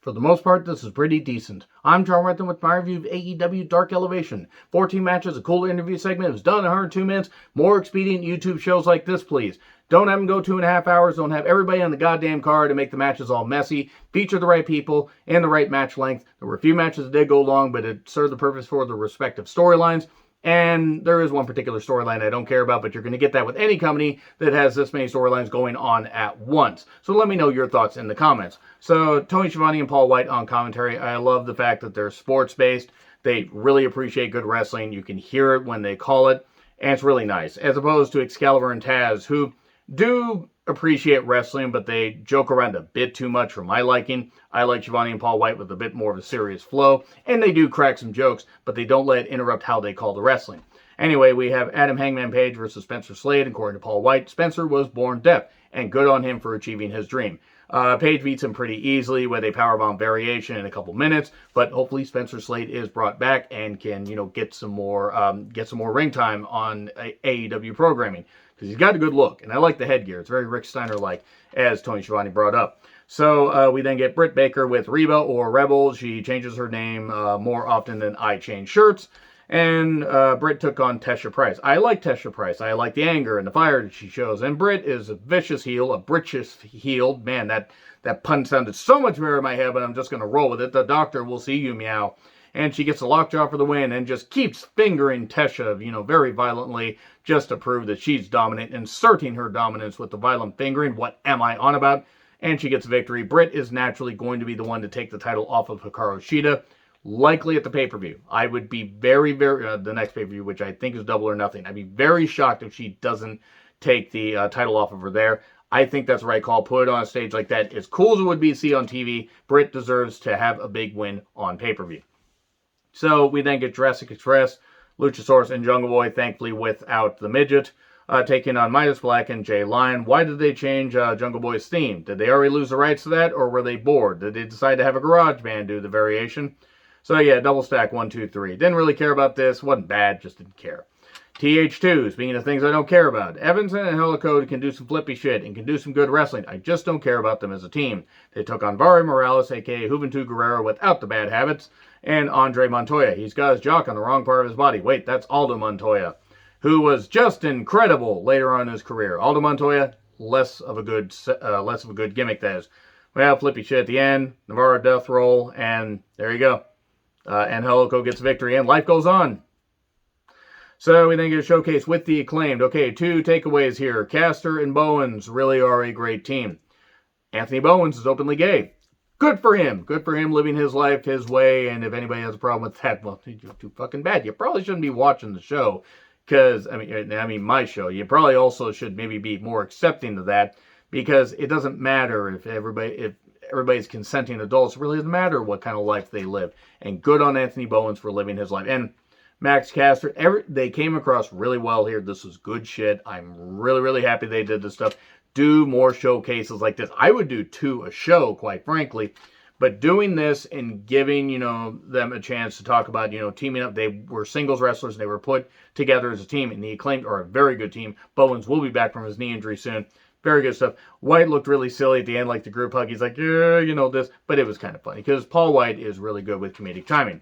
For the most part, this is pretty decent. I'm John Renton with my review of AEW Dark Elevation. 14 matches, a cool interview segment. It was done in 102 minutes. More expedient YouTube shows like this, please. Don't have them go 2.5 hours. Don't have everybody on the goddamn card to make the matches all messy. Feature the right people and the right match length. There were a few matches that did go long, but it served the purpose for the respective storylines. And there is one particular storyline I don't care about, but you're going to get that with any company that has this many storylines going on at once. So let me know your thoughts in the comments. So Tony Schiavone and Paul White on commentary. I love the fact that they're sports-based. They really appreciate good wrestling. You can hear it when they call it, and it's really nice. As opposed to Excalibur and Taz, who do appreciate wrestling, but they joke around a bit too much for my liking. I like Schiavone and Paul White with a bit more of a serious flow, and they do crack some jokes, but they don't let it interrupt how they call the wrestling. Anyway, we have Adam Hangman Page versus Spencer Slade. According to Paul White, Spencer was born deaf, and good on him for achieving his dream. Page beats him pretty easily with a powerbomb variation in a couple minutes, but hopefully Spencer Slade is brought back and can, get some more ring time on AEW programming, because he's got a good look, and I like the headgear. It's very Rick Steiner-like, as Tony Schiavone brought up. So we then get Britt Baker with Reba or Rebel. She changes her name more often than I change shirts. And Britt took on Tesha Price. I like Tesha Price. I like the anger and the fire that she shows. And Britt is a vicious heel, a britches heel. Man, that pun sounded so much better in my head, but I'm just going to roll with it. The doctor will see you, meow. And she gets a lockjaw for the win and just keeps fingering Tesha, very violently, just to prove that she's dominant, inserting her dominance with the violent fingering. What am I on about? And she gets a victory. Britt is naturally going to be the one to take the title off of Hikaru Shida, likely at the pay-per-view. I would be very, the next pay-per-view, which I think is Double or Nothing. I'd be very shocked if she doesn't take the title off of her there. I think that's the right call. Put it on a stage like that. As cool as it would be to see on TV, Britt deserves to have a big win on pay-per-view. So we then get Jurassic Express, Luchasaurus, and Jungle Boy, thankfully without the midget, taking on Midas Black and Jay Lyon. Why did they change Jungle Boy's theme? Did they already lose the rights to that, or were they bored? Did they decide to have a garage band do the variation? So yeah, double stack 1, 2, 3. Didn't really care about this. Wasn't bad, just didn't care. TH2, speaking of things I don't care about. Evanson and Helico can do some flippy shit and can do some good wrestling. I just don't care about them as a team. They took on Barry Morales, a.k.a. Juventud Guerrero, without the bad habits, and Andre Montoya. He's got his jock on the wrong part of his body. Wait, that's Aldo Montoya, who was just incredible later on in his career. Aldo Montoya, less of a good gimmick, that is. Well, flippy shit at the end, Navarro death roll, and there you go. And Helico gets victory, and life goes on. So we then get a showcase with the Acclaimed. Okay, 2 takeaways here. Caster and Bowens really are a great team. Anthony Bowens is openly gay. Good for him. Good for him living his life his way. And if anybody has a problem with that, well, you're too fucking bad. You probably shouldn't be watching the show. Because, I mean, my show. You probably also should maybe be more accepting of that. Because it doesn't matter if everybody's consenting adults. It really doesn't matter what kind of life they live. And good on Anthony Bowens for living his life. And Max Caster, they came across really well here. This was good shit. I'm really, really happy they did this stuff. Do more showcases like this. I would do 2 a show, quite frankly. But doing this and giving, them a chance to talk about, teaming up. They were singles wrestlers. They were put together as a team. And the Acclaimed are a very good team. Bowens will be back from his knee injury soon. Very good stuff. White looked really silly at the end, like the group hug. He's like, yeah, this. But it was kind of funny. Because Paul White is really good with comedic timing.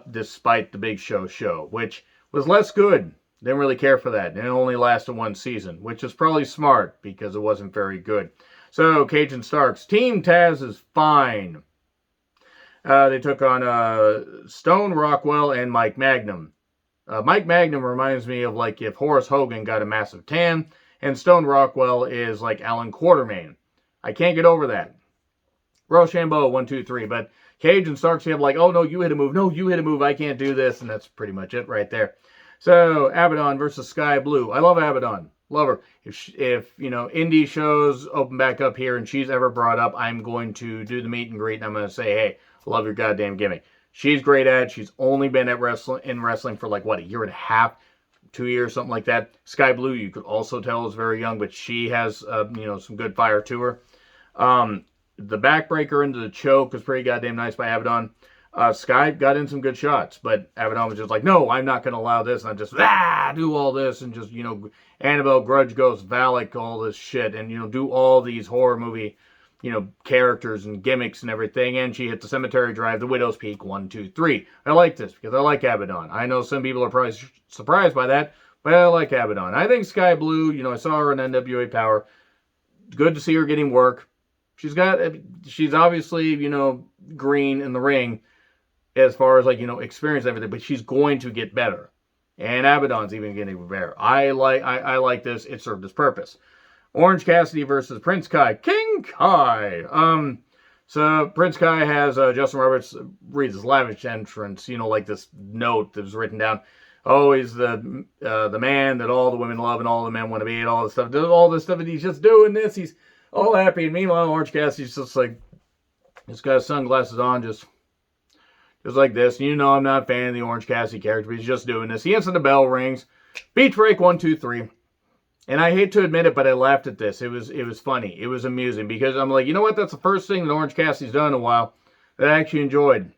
Despite the Big Show, which was less good. Didn't really care for that. And it only lasted 1 season, which is probably smart because it wasn't very good. So, Cage and Starks. Team Taz is fine. They took on Stone Rockwell and Mike Magnum. Mike Magnum reminds me of like if Horace Hogan got a massive tan, and Stone Rockwell is like Alan Quartermain. I can't get over that. Rochambeau, 1, 2, 3, but Cage and Starks have like, oh no, you hit a move. No, you hit a move. I can't do this. And that's pretty much it right there. So, Abadon versus Skye Blue. I love Abadon. Love her. If indie shows open back up here and she's ever brought up, I'm going to do the meet and greet and I'm going to say, hey, I love your goddamn gimmick. She's great at it. She's only been at wrestling for like, what, a year and a half, 2 years, something like that. Skye Blue, you could also tell, is very young, but she has, some good fire to her. The backbreaker into the choke was pretty goddamn nice by Abadon. Skye got in some good shots, but Abadon was just like, no, I'm not going to allow this. And I just, do all this and just, Annabelle Grudge Ghost, Valak, all this shit. And, do all these horror movie characters and gimmicks and everything. And she hit the Cemetery Drive, the Widow's Peak, 1, 2, 3. I like this because I like Abadon. I know some people are probably surprised by that, but I like Abadon. I think Skye Blue, I saw her in NWA Power. Good to see her getting work. She's obviously, green in the ring as far as experience and everything, but she's going to get better. And Abadon's even getting better. I like this. It served its purpose. Orange Cassidy versus Prince Kai. King Kai. So Prince Kai has Justin Roberts reads his lavish entrance, like this note that was written down. Oh, he's the man that all the women love and all the men want to be and all this stuff. All this stuff, and he's just doing this. He's all happy. And meanwhile, Orange Cassidy's just like, he's got his sunglasses on, just like this. I'm not a fan of the Orange Cassidy character, but he's just doing this. He answers the bell rings. Beach break, 1, 2, 3. And I hate to admit it, but I laughed at this. It was funny. It was amusing because I'm like, you know what? That's the first thing that Orange Cassidy's done in a while that I actually enjoyed.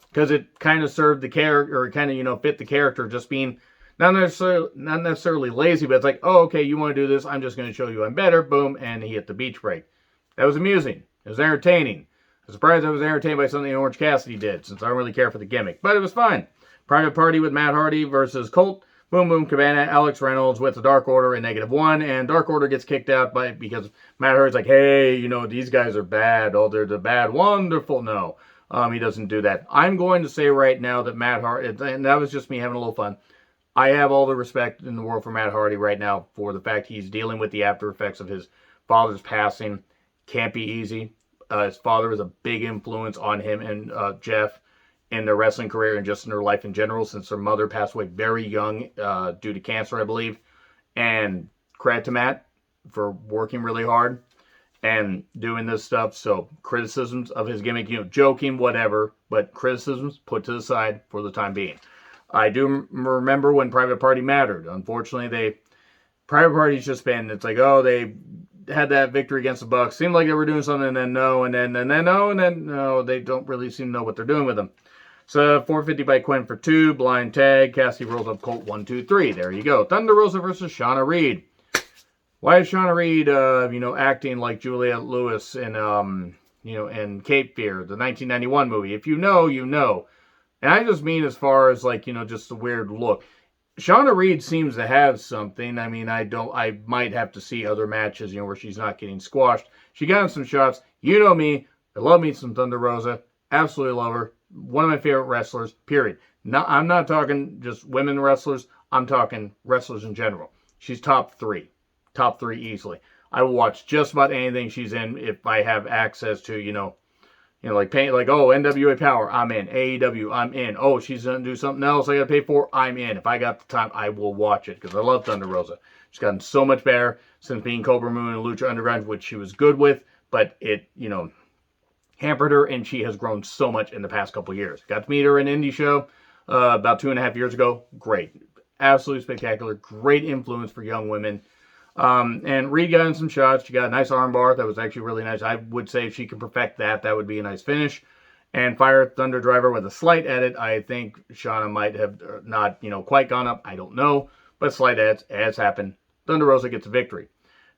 Because it kind of served the character, or kind of, fit the character, just being not necessarily lazy, but it's like, oh, okay, you want to do this, I'm just going to show you I'm better, boom, and he hit the beach break. That was amusing. It was entertaining. I'm surprised I was entertained by something Orange Cassidy did, since I don't really care for the gimmick, but it was fine. Private Party with Matt Hardy versus Colt, Boom Boom Cabana, Alex Reynolds with the Dark Order in -1, and Dark Order gets kicked out because Matt Hardy's like, hey, these guys are bad, oh, they're the bad, wonderful, no. He doesn't do that. I'm going to say right now that Matt Hardy, and that was just me having a little fun, I have all the respect in the world for Matt Hardy right now for the fact he's dealing with the after effects of his father's passing. Can't be easy. His father was a big influence on him and Jeff in their wrestling career and just in their life in general, since their mother passed away very young due to cancer, I believe. And credit to Matt for working really hard and doing this stuff. So criticisms of his gimmick, joking, whatever, but criticisms put to the side for the time being. I do remember when Private Party mattered. Unfortunately, Private Party's just been, it's like, oh, they had that victory against the Bucks. Seemed like they were doing something, and then no, and then no, and then no. They don't really seem to know what they're doing with them. So 450 by Quinn for 2, blind tag. Cassidy rolls up Colt 1, 2, 3. There you go. Thunder Rosa versus Shauna Reed. Why is Shauna Reed, acting like Juliette Lewis in, in Cape Fear, the 1991 movie? If you know, you know. And I just mean as far as, just a weird look. Shauna Reed seems to have something. I mean, I might have to see other matches, where she's not getting squashed. She got in some shots. You know me. I love me some Thunder Rosa. Absolutely love her. One of my favorite wrestlers, period. I'm not talking just women wrestlers. I'm talking wrestlers in general. She's top 3. Top 3 easily. I will watch just about anything she's in if I have access to, NWA Power, I'm in. AEW, I'm in. Oh, she's going to do something else I got to pay for, I'm in. If I got the time, I will watch it because I love Thunder Rosa. She's gotten so much better since being Cobra Moon and Lucha Underground, which she was good with, but it, hampered her, and she has grown so much in the past couple years. Got to meet her in an indie show about 2.5 years ago. Great. Absolutely spectacular. Great influence for young women. And Reed got in some shots. She got a nice armbar. That was actually really nice. I would say if she could perfect that, that would be a nice finish. And Fire Thunder Driver with a slight edit. I think Shauna might have not, quite gone up. I don't know. But slight edits has happened. Thunder Rosa gets a victory.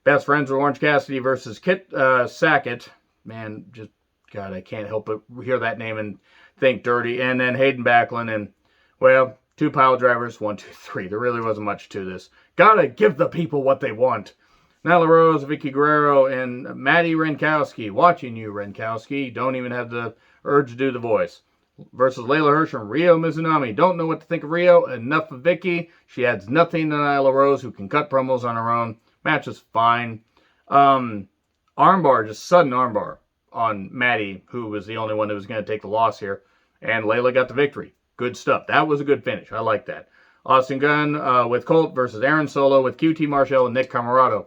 Best friends with Orange Cassidy versus Kit Sackett. Man, just, God, I can't help but hear that name and think dirty. And then Hayden Backlund. And, well, 2 pile drivers. 1, 2, 3. There really wasn't much to this. Gotta give the people what they want. Nyla Rose, Vicky Guerrero, and Maddie Renkowski. Watching you, Renkowski. Don't even have the urge to do the voice. Versus Layla Hirsch and Rio Mizunami. Don't know what to think of Rio. Enough of Vicky. She adds nothing to Nyla Rose, who can cut promos on her own. Match is fine. Armbar, just sudden armbar on Maddie, who was the only one who was going to take the loss here. And Layla got the victory. Good stuff. That was a good finish. I like that. Austin Gunn with Colt versus Aaron Solo with QT Marshall and Nick Camarado.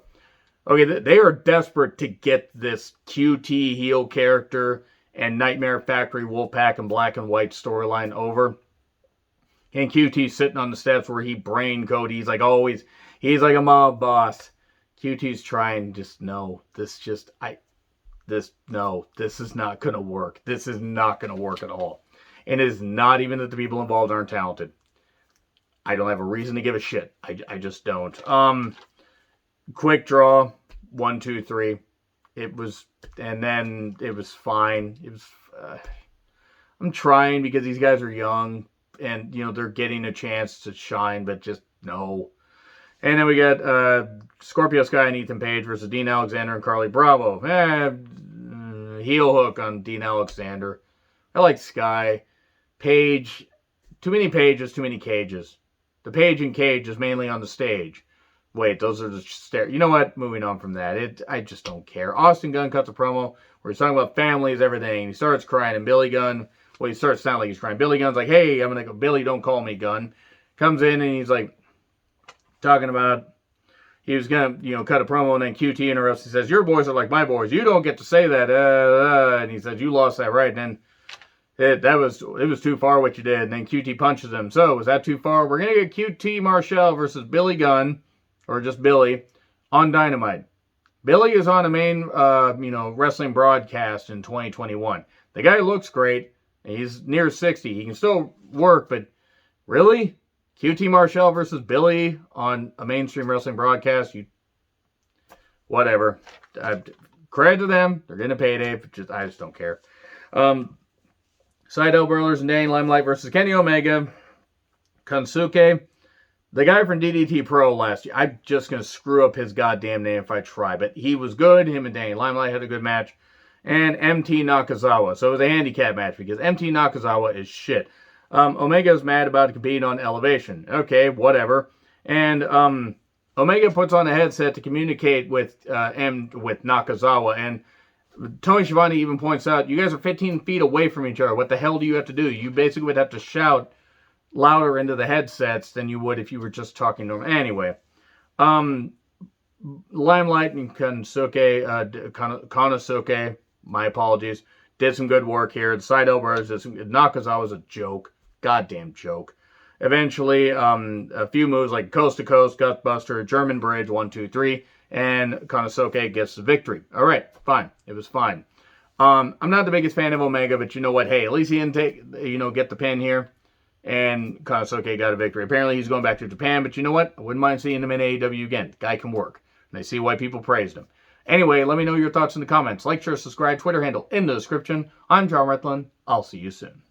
Okay, they are desperate to get this QT heel character and Nightmare Factory, Wolfpack, and Black and White storyline over. And QT's sitting on the steps where he brain code. He's like always, he's like a mob boss. QT's trying, this is not going to work. This is not going to work at all. And it is not even that the people involved aren't talented. I don't have a reason to give a shit. I just don't. Quick draw. 1, 2, 3. it was, and then it was fine. It was, I'm trying because these guys are young and, they're getting a chance to shine, but just no. And then we got Scorpio, Skye, and Ethan Page versus Dean Alexander and Carly Bravo. Heel hook on Dean Alexander. I like Skye. Page, too many pages, too many cages. The Page and Cage is mainly on the stage. Wait, those are the stairs. You know what? Moving on from that. I just don't care. Austin Gunn cuts a promo where he's talking about families, everything. He starts crying, and Billy Gunn, he starts sounding like he's crying. Billy Gunn's like, hey, I'm going to go. Billy, don't call me Gunn. Comes in, and he's like, talking about he was going to, cut a promo, and then QT interrupts. He says, your boys are like my boys. You don't get to say that. And he says, you lost that right. And then it was too far what you did. And then QT punches him. So, was that too far? We're going to get QT Marshall versus Billy Gunn, or just Billy, on Dynamite. Billy is on a main, wrestling broadcast in 2021. The guy looks great. He's near 60. He can still work, but really? QT Marshall versus Billy on a mainstream wrestling broadcast? Whatever. Credit to them. They're getting a payday. I just don't care. Seidel Brothers and Danny Limelight versus Kenny Omega. Konosuke. The guy from DDT Pro last year. I'm just going to screw up his goddamn name if I try. But he was good. Him and Danny Limelight had a good match. And MT Nakazawa. So it was a handicap match because MT Nakazawa is shit. Omega's mad about competing on Elevation. Okay, whatever. And Omega puts on a headset to communicate with Nakazawa. And Tony Schiavone even points out, you guys are 15 feet away from each other. What the hell do you have to do? You basically would have to shout louder into the headsets than you would if you were just talking normal. Anyway, Limelight and Konosuke, my apologies, did some good work here. The Seidel Brothers did some. Nakazawa's a joke. Goddamn joke. Eventually, a few moves like Coast to Coast, Gutbuster, German Bridge, 1, 2, 3, and Konosuke gets the victory. All right, fine. It was fine. I'm not the biggest fan of Omega, but you know what? Hey, at least he didn't get the pin here. And Konosuke got a victory. Apparently, he's going back to Japan, but you know what? I wouldn't mind seeing him in AEW again. The guy can work. And I see why people praised him. Anyway, let me know your thoughts in the comments. Like, share, subscribe, Twitter handle in the description. I'm John Rethlin. I'll see you soon.